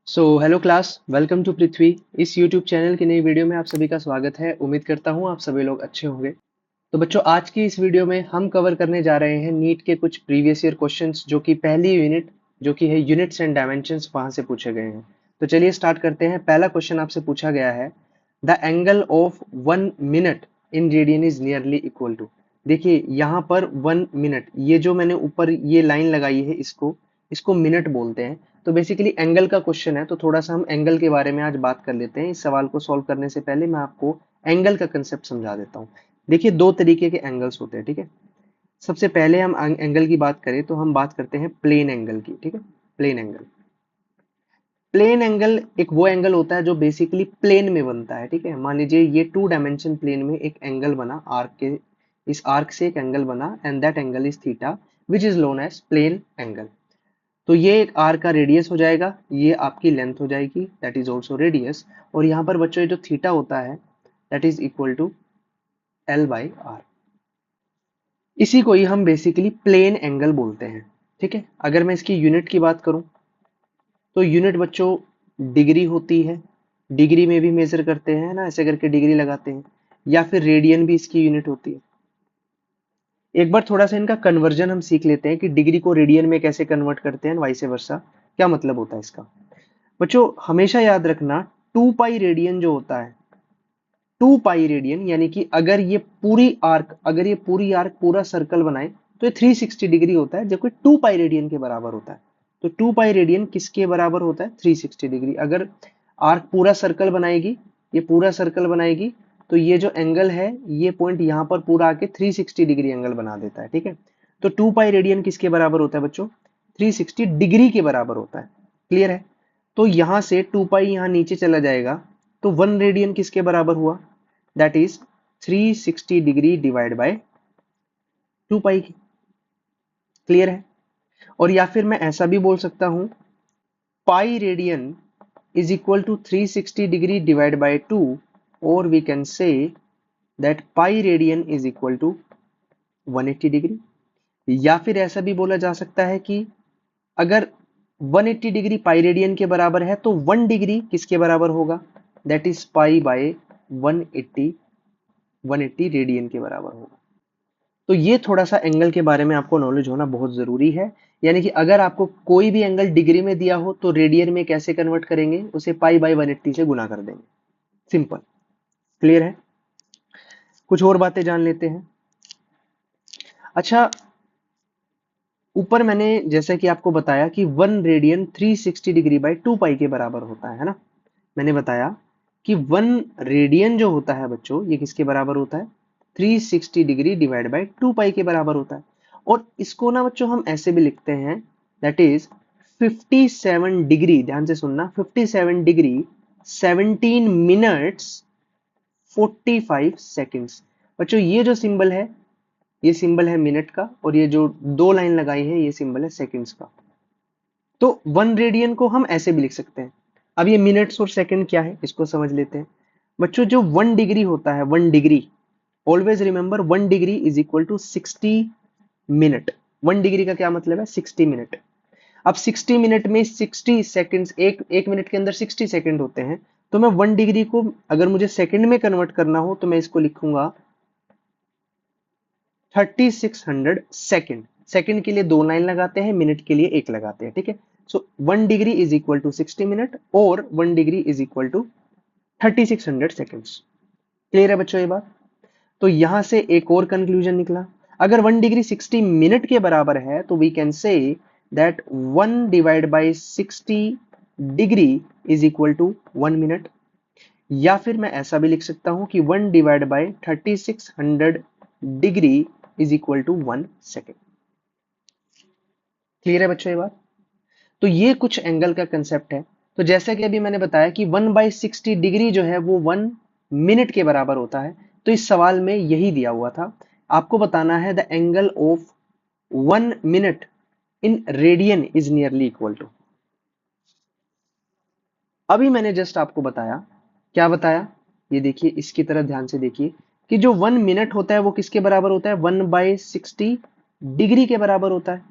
Hello class, welcome to पृथ्वी। इस YouTube channel की नई वीडियो में आप सभी का स्वागत है। उम्मीद करता हूँ आप सभी लोग अच्छे होंगे। तो बच्चों, आज की इस वीडियो में हम कवर करने जा रहे हैं नीट के कुछ प्रीवियस ईयर क्वेश्चंस, जो कि पहली यूनिट जो कि है यूनिट्स एंड डायमेंशंस, वहां से पूछे गए हैं। तो चलिए स्टार्ट करते हैं। पहला क्वेश्चन आपसे पूछा गया है, the angle of 1 minute in radian is nearly equal to. देखिए यहाँ पर 1 मिनट, ये जो मैंने ऊपर ये लाइन लगाई है, इसको इसको मिनट बोलते हैं। तो बेसिकली एंगल का क्वेश्चन है, तो थोड़ा सा हम एंगल के बारे में आज बात कर लेते हैं। इस सवाल को सॉल्व करने से पहले मैं आपको एंगल का कंसेप्ट समझा देता हूँ। देखिए, दो तरीके के एंगल्स होते हैं, ठीक है। सबसे पहले हम एंगल की बात करें तो हम बात करते हैं प्लेन एंगल की, ठीक है। प्लेन एंगल, प्लेन एंगल एक वो एंगल होता है जो बेसिकली प्लेन में बनता है, ठीक है। मान लीजिए ये 2 डायमेंशन प्लेन में एक एंगल बना, आर्क के इस आर्क से एक एंगल बना, and that angle is theta, which is known as plane angle. तो ये एक आर का रेडियस हो जाएगा, ये आपकी लेंथ हो जाएगी, दैट इज ऑल्सो रेडियस। और यहाँ पर बच्चों ये जो थीटा होता है, that is equal to l by r. इसी को ही हम बेसिकली प्लेन एंगल बोलते हैं, ठीक है। अगर मैं इसकी यूनिट की बात करूं तो यूनिट बच्चों डिग्री होती है। डिग्री में भी मेजर करते हैं ना, ऐसे करके डिग्री लगाते हैं, या फिर रेडियन भी इसकी यूनिट होती है। एक बार थोड़ा सा इनका कन्वर्जन हम सीख लेते हैं कि डिग्री को रेडियन में कैसे कन्वर्ट करते हैं, वाइस वर्सा। क्या मतलब होता है इसका? बच्चों हमेशा याद रखना, 2 पाई रेडियन जो होता है, 2 पाई रेडियन यानी कि अगर ये पूरी आर्क पूरा सर्कल बनाए तो ये 360 डिग्री होता है, जबकि 2 पाई रेडियन के बराबर होता है। तो 2 पाई रेडियन किसके बराबर होता है? 360 डिग्री। अगर आर्क पूरा सर्कल बनाएगी, ये पूरा सर्कल बनाएगी, तो ये जो एंगल है, ये पॉइंट यहाँ पर पूरा आके 360 डिग्री एंगल बना देता है, ठीक है। तो 2 पाई रेडियन किसके बराबर होता है बच्चों? 360 डिग्री के बराबर होता है। क्लियर है? तो यहां से 2 पाई यहाँ नीचे चला जाएगा, तो 1 रेडियन किसके बराबर हुआ? That is 360 degree divide by 2 पाई की। क्लियर है? और या फिर मैं ऐसा भी बोल सकता हूं, pi radian is equal to 360 degree divide by 2, और we can say that pi radian is equal to 180 degree. या फिर ऐसा भी बोला जा सकता है कि अगर 180 डिग्री पाई रेडियन के बराबर है, तो 1 डिग्री किसके बराबर होगा? That is pi by 180, 180 radian के बराबर होगा। तो ये थोड़ा सा एंगल के बारे में आपको नॉलेज होना बहुत जरूरी है। यानी कि अगर आपको कोई भी एंगल डिग्री में दिया हो तो रेडियन में कैसे कन्वर्ट करेंगे? उसे पाई बाय 180 से गुना कर देंगे। सिंपल। क्लियर है? कुछ और बातें जान लेते हैं। अच्छा, ऊपर मैंने जैसा कि आपको बताया कि 1 रेडियन 360 डिग्री बाय 2 पाई के बराबर होता है ना। मैंने बताया कि 1 रेडियन जो होता है बच्चों, ये किसके बराबर होता है? 360 डिग्री डिवाइड बाय 2 पाई के बराबर होता है। और इसको ना बच्चों हम ऐसे भी लिखते हैं, दैट इज 57 डिग्री, ध्यान से सुनना, 57 डिग्री 17 मिनट्स 45 सेकेंड्स। बच्चों ये जो सिंबल है, ये सिंबल है मिनट का, और ये जो दो लाइन लगाई है, ये सिंबल है सेकेंड्स का। तो 1 रेडियन को हम ऐसे भी लिख सकते हैं। अब ये मिनट्स और सेकंड क्या है, इसको समझ लेते हैं। बच्चों जो 1 डिग्री होता है, 1 degree, always remember 1 degree is equal to 60 minute. 1 degree का क्या मतलब है? 60 मिनट। अब 60 मिनट में 60 सेकेंड्स, एक मिनट के अंदर 60 सेकेंड होते हैं। तो मैं 1 डिग्री को अगर मुझे सेकंड में कन्वर्ट करना हो तो मैं इसको लिखूंगा 3600 सेकेंड। सेकेंड के लिए दो लाइन लगाते हैं, मिनट के लिए एक लगाते हैं, ठीक है। So 1 degree is equal to 60 minute, और 1 degree is equal to 3600 seconds. Clear है बच्चों ये बात? तो यहां से एक और कंक्लूजन निकला, अगर 1 डिग्री 60 मिनट के बराबर है तो we can say that 1 divide by 60 degree is equal to 1 minute. या फिर मैं ऐसा भी लिख सकता हूं कि 1 divide by 3600 degree is equal to 1 second. Clear है बच्चों ये बात? तो ये कुछ एंगल का कंसेप्ट है। तो जैसा कि अभी मैंने बताया कि 1/60 डिग्री जो है वो 1 मिनट के बराबर होता है। तो इस सवाल में यही दिया हुआ था, आपको बताना है the angle of 1 minute in radian is nearly equal to. अभी मैंने जस्ट आपको बताया, क्या बताया? ये देखिए, इसकी तरह ध्यान से देखिए कि जो 1 मिनट होता है वो किसके बराबर होता है? 1/60 डिग्री के बराबर होता है।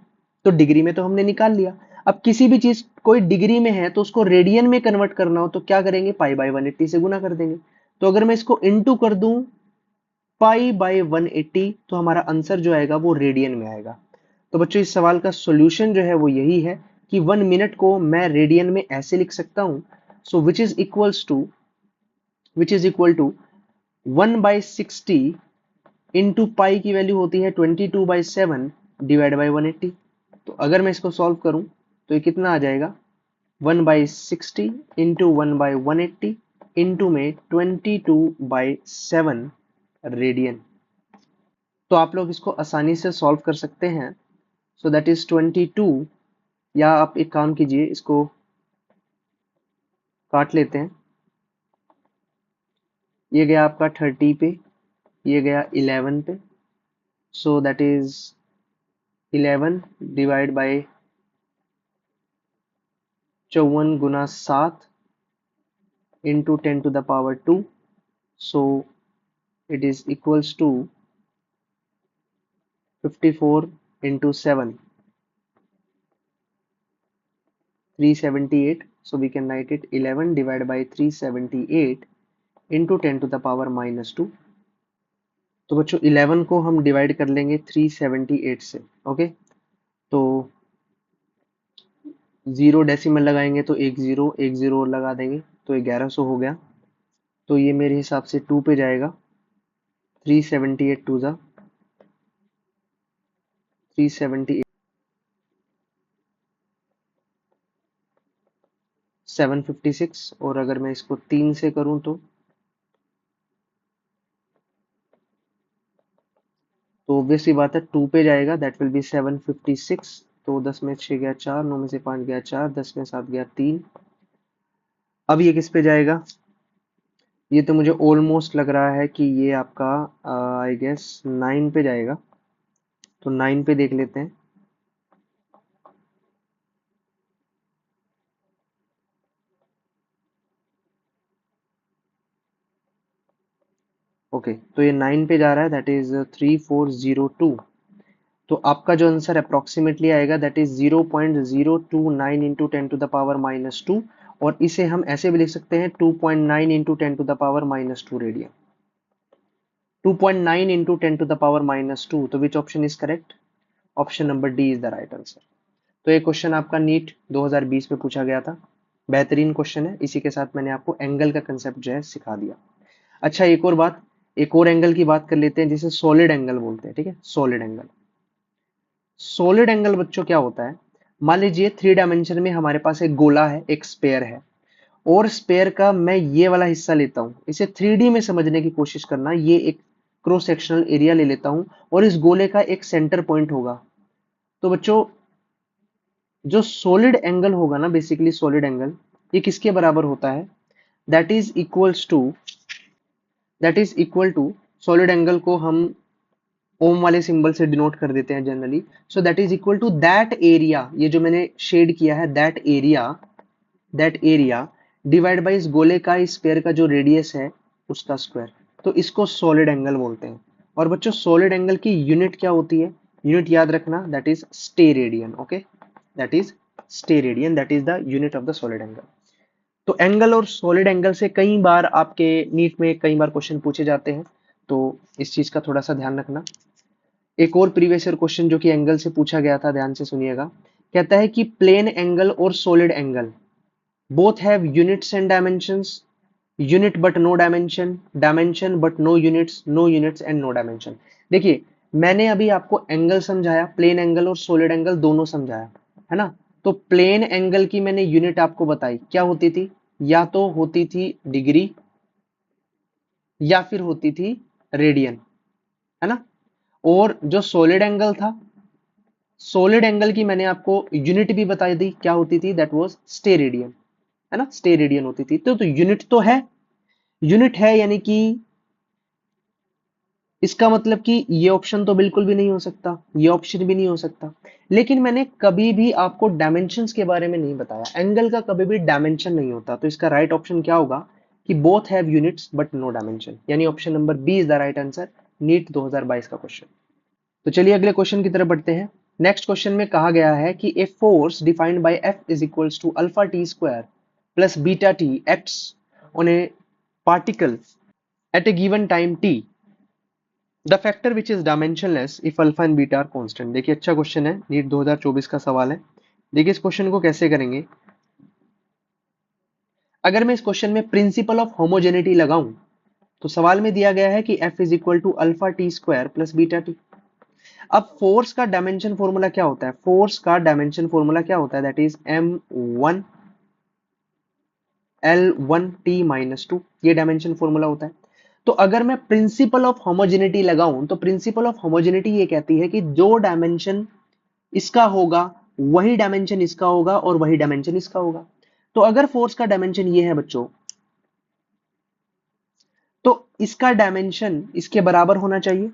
तो डिग्री में तो हमने निकाल लिया। अब किसी भी चीज कोई डिग्री में है तो उसको रेडियन में कन्वर्ट करना हो तो क्या करेंगे, पाई बाय 180 से गुना कर देंगे। तो अगर मैं इसको इनटू कर दूं पाई बाय 180 तो हमारा आंसर जो आएगा वो रेडियन में आएगा। तो बच्चों इस सवाल का सॉल्यूशन जो है वो यही है कि 1 मिनट को मैं रेडियन में ऐसे लिख सकता हूं, so which is equal to 1/60 into pi की वैल्यू होती है 22/7 डिवाइड बाई 180। तो अगर मैं इसको सॉल्व करूं तो ये कितना आ जाएगा, 1/60 इंटू 1/180 इंटू में 22/7 रेडियन। तो आप लोग इसको आसानी से सॉल्व कर सकते हैं। सो दैट इज 22, या आप एक काम कीजिए इसको काट लेते हैं। ये गया आपका 30 पे, ये गया 11 पे, so that is 11 divide by 54 गुना 7 into 10⁻²। So it is equals to 54 into 7, 378. So we can write it 11 divided by 378 into 10⁻²। तो बच्चों 11 को हम डिवाइड कर लेंगे 378 से। ओके, तो जीरो डेसिमल लगाएंगे तो एक जीरो और लगा देंगे तो 1100 हो गया। तो ये मेरे हिसाब से 2 पे जाएगा। 378 टू ज़ा 378, 756। और अगर मैं इसको 3 से करूं तो ऑब्वियस सी बात है 2 पे जाएगा, दैट विल बी 756। तो 10 में 6 गया 4, 9 में से 5 गया 4, 10 में 7 गया 3। अब ये किस पे जाएगा, ये तो मुझे ऑलमोस्ट लग रहा है कि ये आपका आई गेस 9 पे जाएगा। तो 9 पे देख लेते हैं। ओके, तो ये 9 पे जा रहा है, दैट इज 3402। तो आपका जो आंसर अप्रोक्सीमेटली आएगा दैट इज 0.029 इंटू 10⁻²। और इसे हम ऐसे भी लिख सकते हैं 2.9 इंटू 10⁻² रेडियन। 2.9 इंटू 10⁻²। तो which option is correct, option number D is the right answer. तो ये क्वेश्चन आपका नीट 2020 में पूछा गया था, बेहतरीन क्वेश्चन है। इसी के साथ मैंने आपको एंगल का कंसेप्ट जो है सिखा दिया। अच्छा, एक और एंगल की बात कर लेते हैं जिसे सॉलिड एंगल बोलते हैं। ठीक है, सॉलिड एंगल। सॉलिड एंगल बच्चों क्या होता है, मान लीजिए 3 डायमेंशन में हमारे पास एक गोला है, एक स्पेयर है, और स्पेयर का मैं ये वाला हिस्सा लेता हूं। इसे 3D में समझने की कोशिश करना। ये एक क्रॉस सेक्शनल एरिया ले लेता हूं और इस गोले का एक सेंटर पॉइंट होगा। तो बच्चों जो सॉलिड एंगल होगा ना, बेसिकली सॉलिड एंगल ये किसके बराबर होता है, that is equals to solid angle को हम ओम वाले सिंबल से डिनोट कर देते हैं generally. So that is equal to that area, ये जो मैंने शेड किया है दैट एरिया डिवाइड बाई इस गोले का, इस स्फीयर का जो रेडियस है उसका स्क्वायर। तो इसको सॉलिड एंगल बोलते हैं। और बच्चों सॉलिड एंगल की यूनिट क्या होती है, यूनिट याद रखना, that is steradian. Okay, that is steradian, that is the unit of the solid angle. तो एंगल और सॉलिड एंगल से कई बार आपके नीट में कई बार क्वेश्चन पूछे जाते हैं, तो इस चीज का थोड़ा सा ध्यान रखना। एक और प्रीवियस ईयर क्वेश्चन जो कि एंगल से पूछा गया था, ध्यान से सुनिएगा। कहता है कि प्लेन एंगल और solid angle both have units and dimensions, unit but no dimension, dimension but no units, no units and no dimension. देखिए, मैंने अभी आपको एंगल समझाया, प्लेन एंगल और सॉलिड एंगल दोनों समझाया, है ना। तो प्लेन एंगल की मैंने यूनिट आपको बताई, क्या होती थी, या तो होती थी डिग्री या फिर होती थी रेडियन, है ना। और जो सॉलिड एंगल था, सॉलिड एंगल की मैंने आपको यूनिट भी बताई दी, क्या होती थी, दैट वाज स्टेरेडियन, है ना, स्टेरेडियन होती थी। तो यूनिट तो है, यूनिट है, यानी कि इसका मतलब कि ये ऑप्शन तो बिल्कुल भी नहीं हो सकता, ये ऑप्शन भी नहीं हो सकता। लेकिन मैंने कभी भी आपको डायमेंशंस के बारे में नहीं बताया, एंगल का कभी भी डायमेंशन नहीं होता। तो इसका राइट ऑप्शन क्या होगा कि both have units but no dimension, यानी option number B is the right answer, NEET 2022 का क्वेश्चन। तो चलिए अगले क्वेश्चन की तरफ बढ़ते हैं। नेक्स्ट क्वेश्चन में कहा गया है कि a force defined by F is equals to alpha t square plus beta t acts on a particle at a given time t, the factor which is dimensionless if alpha and beta are constant. देखिए अच्छा question है, NEET 2024 का सवाल है। देखिए इस question को कैसे करेंगे। अगर मैं इस क्वेश्चन में प्रिंसिपल ऑफ होमोजेनिटी लगाऊं तो सवाल में दिया गया है कि F is equal to alpha t square plus beta t. अब फोर्स का डायमेंशन फॉर्मूला क्या होता है, फोर्स का डायमेंशन फॉर्मूला क्या होता है, that is m1 l1 t minus to, ये डायमेंशन फॉर्मूला होता है। तो अगर मैं प्रिंसिपल ऑफ होमोजेनिटी लगाऊं तो प्रिंसिपल ऑफ होमोजेनिटी ये कहती है कि जो डायमेंशन इसका होगा वही डायमेंशन इसका होगा और वही डायमेंशन इसका होगा। तो अगर फोर्स का डायमेंशन ये है बच्चों, तो इसका डायमेंशन इसके बराबर होना चाहिए।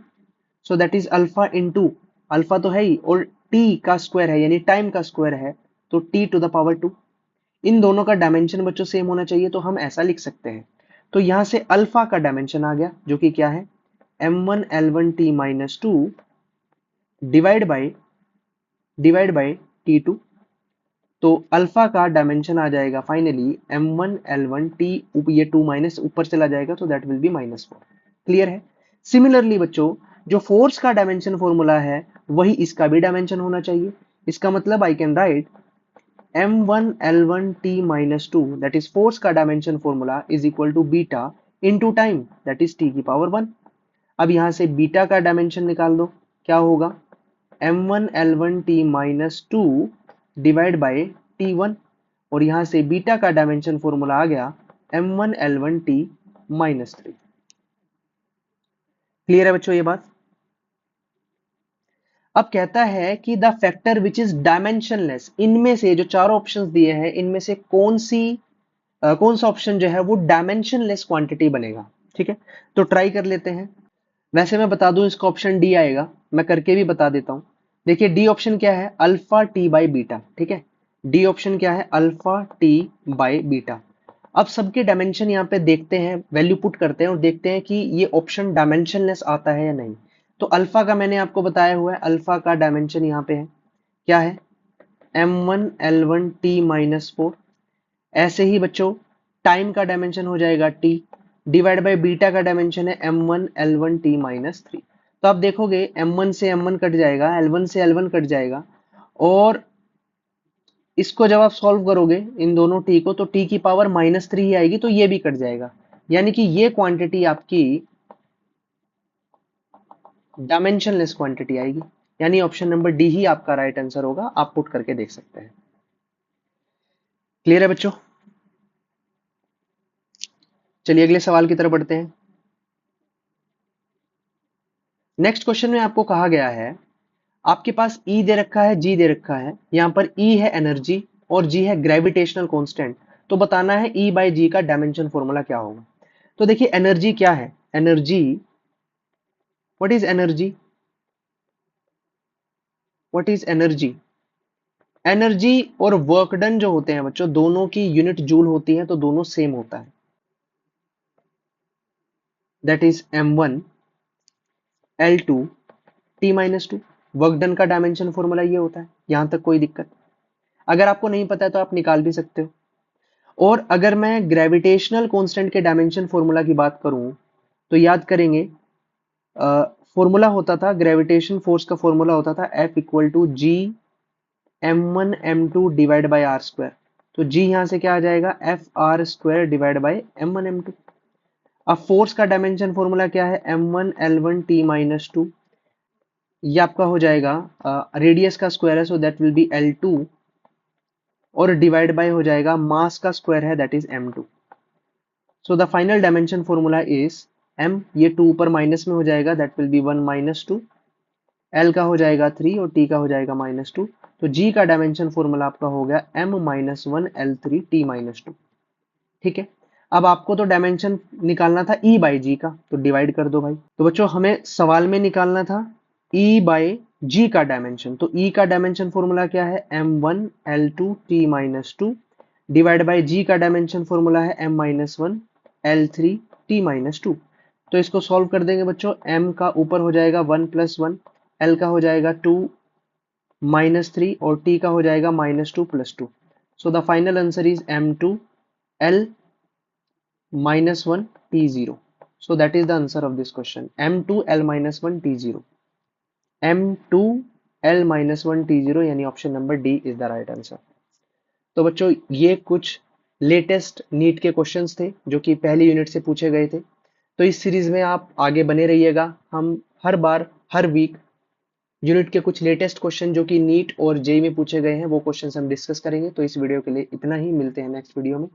सो that is alpha into, alpha तो है ही और टी का स्क्वायर है यानी टाइम का स्क्वायर है, तो टी टू द पावर 2। इन दोनों का डायमेंशन बच्चों सेम होना चाहिए, तो हम ऐसा लिख सकते हैं। तो यहां से अल्फा का डायमेंशन आ गया जो कि क्या है m1 l1 t minus to divide by t2। तो अल्फा का डायमेंशन आ जाएगा फाइनली m1 l1 t, ये 2 माइनस ऊपर चला जाएगा तो दैट विल बी -4। क्लियर है। सिमिलरली बच्चों जो फोर्स का डायमेंशन फॉर्मूला है वही इसका भी डायमेंशन होना चाहिए। इसका मतलब I can write m1 l1 t minus two, that is force का dimension formula is equal to beta into time, that is t की पावर 1। अब यहां से बीटा का डायमेंशन निकाल दो, क्या होगा m1 l1 t minus to divide by t1, और यहां से बीटा का डायमेंशन फॉर्मूला आ गया m1 l1 t minus 3। Clear है बच्चों ये बात। अब कहता है कि the factor which is dimensionless, इनमें से जो चारों ऑप्शंस दिए हैं इनमें से कौन सा ऑप्शन जो है वो डायमेंशनलेस क्वांटिटी बनेगा। ठीक है, तो ट्राई कर लेते हैं। वैसे मैं बता दूं इसका ऑप्शन डी आएगा, मैं करके भी बता देता हूं। देखिए डी ऑप्शन क्या है, अल्फा टी बाई बीटा। ठीक है, डी ऑप्शन क्या है, अल्फा टी बाई बीटा। अब सबके डायमेंशन यहाँ पे देखते हैं, वैल्यू पुट करते हैं और देखते हैं कि ये ऑप्शन डायमेंशनलेस आता है या नहीं। तो अल्फा का मैंने आपको बताया हुआ है, अल्फा का डायमेंशन यहाँ पे है, क्या है m1 l1 t माइनस 4। ऐसे ही बच्चों टाइम का डायमेंशन हो जाएगा t, डिवाइड बाय बीटा का डायमेंशन है m1 l1 t माइनस 3। तो आप देखोगे m1 से m1 कट जाएगा, l1 से l1 कट जाएगा, और इसको जब आप सॉल्व करोगे इन दोनों t को तो t की पावर -3 ही आएगी, तो ये भी कट जाएगा। यानी कि ये क्वांटिटी आपकी डायमेंशनलेस क्वांटिटी आएगी, यानी ऑप्शन नंबर डी ही आपका राइट आंसर होगा। आप पुट करके देख सकते हैं। क्लियर है बच्चों। चलिए अगले सवाल की तरफ बढ़ते हैं। नेक्स्ट क्वेश्चन में आपको कहा गया है, आपके पास E दे रखा है, G दे रखा है। यहाँ पर E है एनर्जी और G है ग्रेविटेशनल कांस्टेंट। तो बताना है E बाई जी का डायमेंशन फॉर्मूला क्या होगा। तो देखिए एनर्जी क्या है, energy, what is energy, what is energy. Energy और वर्क डन जो होते हैं बच्चों, दोनों की यूनिट जूल होती है, तो दोनों सेम होता है, that is m1 l2 t minus to. Work done का डायमेंशन फॉर्मूला ये होता है। यहां तक कोई दिक्कत, अगर आपको नहीं पता है तो आप निकाल भी सकते हो। और अगर मैं ग्रेविटेशनल कांस्टेंट के डायमेंशन फॉर्मूला की बात करूं तो याद करेंगे, फॉर्मूला होता था ग्रेविटेशन फोर्स का, फॉर्मूला होता था F equal to G m1 m2 divide by R square. तो जी यहां से क्या आ जाएगा, F R square divide by m1 m2। अब फोर्स का डायमेंशन फॉर्मूला क्या है, m1 l1 t minus to, ये आपका हो जाएगा रेडियस का स्क्वायर है, so that will be l2, और डिवाइड बाय हो जाएगा मास का स्क्वायर है, that is m2। So the final dimension formula is m, ये 2 ऊपर माइनस में हो जाएगा, that will be 1 minus 2, l का हो जाएगा 3 और t का हो जाएगा -2। तो g का डायमेंशन फॉर्मूला आपका हो गया m minus 1 l3 t minus 2। ठीक है, अब आपको तो डायमेंशन निकालना था E बाई जी का, तो डिवाइड कर दो भाई। तो बच्चों हमें सवाल में निकालना था E बाई जी का डायमेंशन, तो E का डायमेंशन फॉर्मूला क्या है, m1 l2 t minus 2 divide by G का डायमेंशन फॉर्मूला है m minus 1 l3 t minus 2। तो इसको सॉल्व कर देंगे बच्चों, m का ऊपर हो जाएगा 1 प्लस 1, l का हो जाएगा 2 -3 और t का हो जाएगा -2 + 2। So the final answer is m2l -1 t0। So that is the answer of this question, m2l -1 t0। m2l -1 t0 यानी option number D is the right answer. तो बच्चों ये कुछ लेटेस्ट नीट के क्वेश्चंस थे जो कि पहली यूनिट से पूछे गए थे। तो इस सीरीज में आप आगे बने रहिएगा। हम हर बार हर वीक यूनिट के कुछ लेटेस्ट क्वेश्चन जो कि नीट और जेई में पूछे गए हैं वो क्वेश्चन हम डिस्कस करेंगे। तो इस वीडियो के लिए इतना ही, मिलते हैं नेक्स्ट वीडियो में।